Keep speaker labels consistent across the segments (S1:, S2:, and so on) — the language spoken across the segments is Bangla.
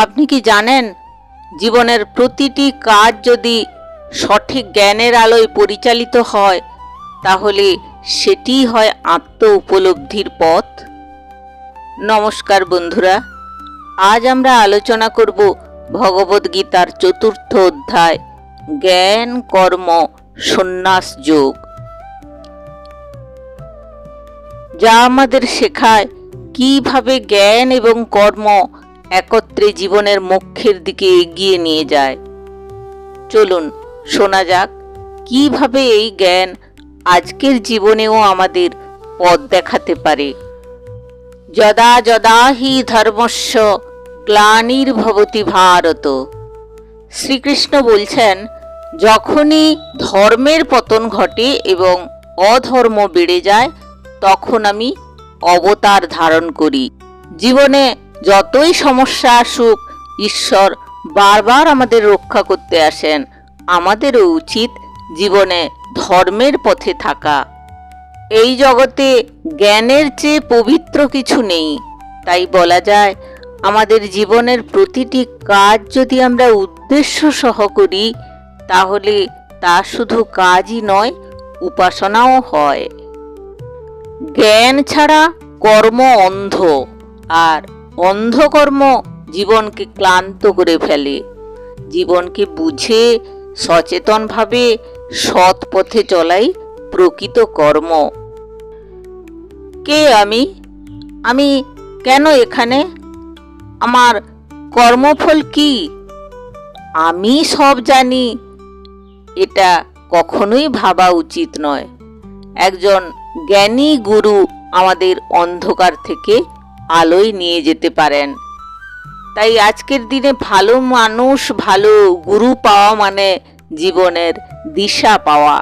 S1: আপনি কি জানেন, জীবনের প্রতিটি কাজ যদি সঠিক জ্ঞানের আলোয় পরিচালিত হয় তাহলে সেটিই হয় আত্ম উপলব্ধির পথ। নমস্কার বন্ধুরা, আজ আমরা আলোচনা করব ভগবদ্গীতার ৪র্থ অধ্যায় জ্ঞান কর্ম সন্ন্যাস যোগ, যা আমাদের শেখায় কিভাবে জ্ঞান এবং কর্ম একত্রে জীবনের মোক্ষের দিকে এগিয়ে নিয়ে যায়। চলুন শোনা যাক কিভাবে এই জ্ঞান আজকের জীবনেও আমাদের পথ দেখাতে পারে। যদা যদা হি ধর্মস্য গ্লানির্ভবতি ভারত। শ্রীকৃষ্ণ বলছেন, যখনই ধর্মের পতন ঘটে এবং অধর্ম বেড়ে যায় তখন আমি অবতার ধারণ করি। জীবনে যতই সমস্যা আসুক, ঈশ্বর বারবার আমাদের রক্ষা করতে আসেন। আমাদেরও উচিত জীবনে ধর্মের পথে থাকা। এই জগতে জ্ঞানের চেয়ে পবিত্র কিছু নেই। তাই বলা যায়, আমাদের জীবনের প্রতিটি কাজ যদি আমরা উদ্দেশ্য সহ করি তাহলে তা শুধু কাজই নয়, উপাসনাও হয়। জ্ঞান ছাড়া কর্ম অন্ধ, আর অন্ধকর্ম জীবনকে ক্লান্ত করে ফেলে। জীবনকে বুঝে সচেতনভাবে সৎ পথে চলাই প্রকৃত কর্ম। কে আমি কেন এখানে? আমার কর্মফল কি? আমি সব জানি, এটা কখনোই ভাবা উচিত নয়। একজন জ্ঞানী গুরু আমাদের অন্ধকার থেকে আলোয় নিয়ে যেতে পারেন। তাই আজকের দিনে ভালো মানুষ, ভালো গুরু পাওয়া মানে জীবনের দিশা পাওয়া।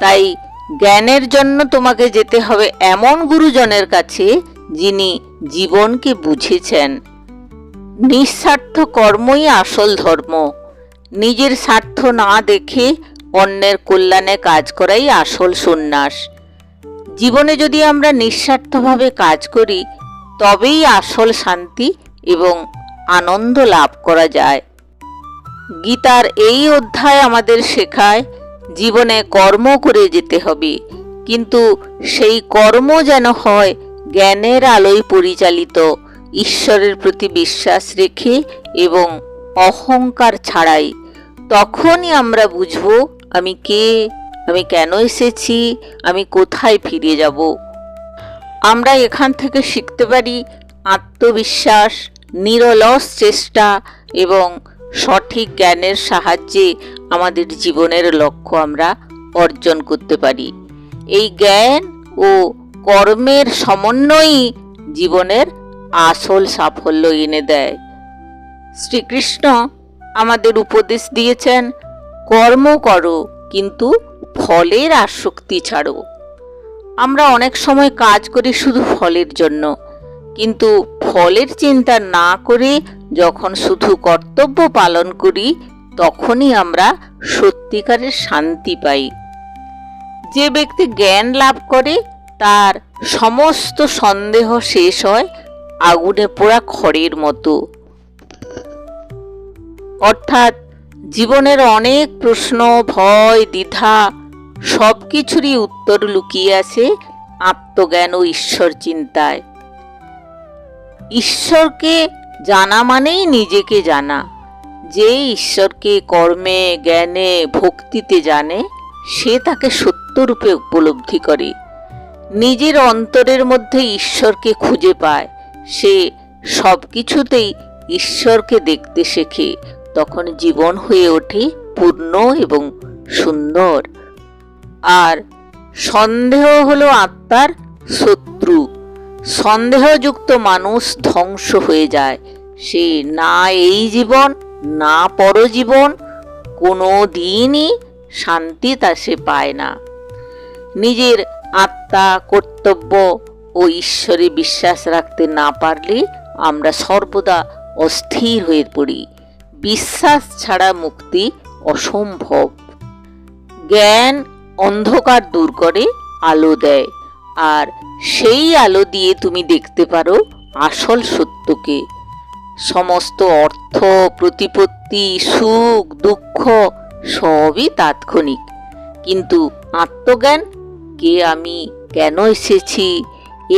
S1: তাই জ্ঞানের জন্য তোমাকে যেতে হবে এমন গুরুজনের কাছে যিনি জীবনকে বুঝেছেন। নিঃস্বার্থ কর্মই আসল ধর্ম। নিজের স্বার্থ না দেখে অন্যের কল্যাণে কাজ করাই আসল সন্ন্যাস। জীবনে যদি আমরা নিঃস্বার্থভাবে কাজ করি তবেই আসল শান্তি এবং আনন্দ লাভ করা যায়। গীতার এই অধ্যায় আমাদের শেখায় জীবনে কর্ম করে যেতে হবে, কিন্তু সেই কর্ম যেন হয় জ্ঞানের আলোয় পরিচালিত, ঈশ্বরের প্রতি বিশ্বাস রেখে এবং অহংকার ছাড়াই। তখনই আমরা বুঝব আমি কে, আমি কেন এসেছি, আমি কোথায় ফিরে যাব। আমরা এখান থেকে শিখতে পারি আত্মবিশ্বাস, নিরলস চেষ্টা এবং সঠিক জ্ঞানের সাহায্যে আমাদের জীবনের লক্ষ্য আমরা অর্জন করতে পারি। এই জ্ঞান ও কর্মের সমন্বয়ই জীবনের আসল সাফল্য এনে দেয়। শ্রীকৃষ্ণ আমাদের উপদেশ দিয়েছেন, কর্ম করো কিন্তু ফলের আসক্তি ছাড়ো। আমরা অনেক সময় কাজ করি শুধু ফলের জন্য, কিন্তু ফলের চিন্তা না করে যখন শুধু কর্তব্য পালন করি তখনই আমরা সত্যিকারের শান্তি পাই। যে ব্যক্তি জ্ঞান লাভ করে তার সমস্ত সন্দেহ শেষ হয় আগুনে পোড়া খড়ের মতো। অর্থাৎ জীবনের অনেক প্রশ্ন, ভয়, দ্বিধা সব কিছুরই উত্তর লুকিয়ে আছে আত্মজ্ঞান ও ঈশ্বর চিন্তায়। ঈশ্বরকে জানা মানেই নিজেকে জানা। যে ঈশ্বরকে কর্মে, জ্ঞানে, ভক্তিতে জানে সে তাকে সত্যরূপে উপলব্ধি করে। নিজের অন্তরের মধ্যে ঈশ্বরকে খুঁজে পায়। সে সব কিছুতেই ঈশ্বরকে দেখতে শেখে। তখন জীবন হয়ে ওঠে পূর্ণ এবং সুন্দর। আর সন্দেহ হলো আত্মার শত্রু। সন্দেহযুক্ত মানুষ ধ্বংস হয়ে যায়। সে না এই জীবন না পরজীবন কোনো দিনই শান্তি তা সে পায় না। নিজের আত্মা, কর্তব্য ও ঈশ্বরে বিশ্বাস রাখতে না পারলে আমরা সর্বদা অস্থির হয়ে পড়ি। বিশ্বাস ছাড়া মুক্তি অসম্ভব। জ্ঞান অন্ধকার দূর করে, আলো দেয়, আর সেই আলো দিয়ে তুমি দেখতে পারো আসল সত্যকে। সমস্ত অর্থ, প্রতিপত্তি, সুখ, দুঃখ সবই তাৎক্ষণিক, কিন্তু আত্মজ্ঞান, কে আমি, কেন এসেছি,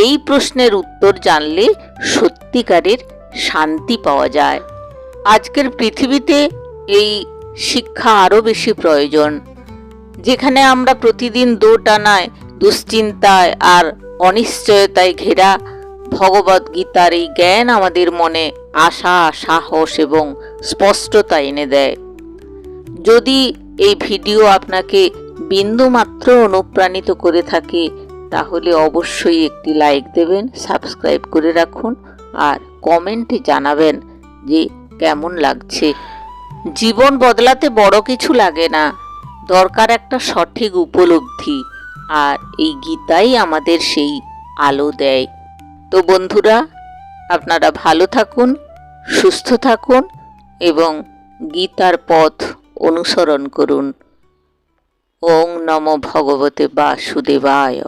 S1: এই প্রশ্নের উত্তর জানলে সত্যিকারের শান্তি পাওয়া যায়। আজকের পৃথিবীতে এই শিক্ষা আরও বেশি প্রয়োজন, যেখানে আমরা প্রতিদিন দোটানায়, দুশ্চিন্তায় আর অনিশ্চয়তায় ঘেরা। ভগবদ্গীতার এই জ্ঞান আমাদের মনে আশা, সাহস এবং স্পষ্টতা এনে দেয়। যদি এই ভিডিও আপনাকে বিন্দুমাত্র অনুপ্রাণিত করে থাকে, তাহলে অবশ্যই একটি লাইক দেবেন, সাবস্ক্রাইব করে রাখুন আর কমেন্টে জানাবেন যে কেমন লাগছে। জীবন বদলাতে বড় কিছু লাগে না, দরকার একটা সঠিক উপলব্ধি, আর এই গীতাই আমাদের সেই আলো দেয়। তো বন্ধুরা, আপনারা ভালো থাকুন, সুস্থ থাকুন এবং গীতার পথ অনুসরণ করুন। ওং নমো ভগবতে বাসুদেবায়।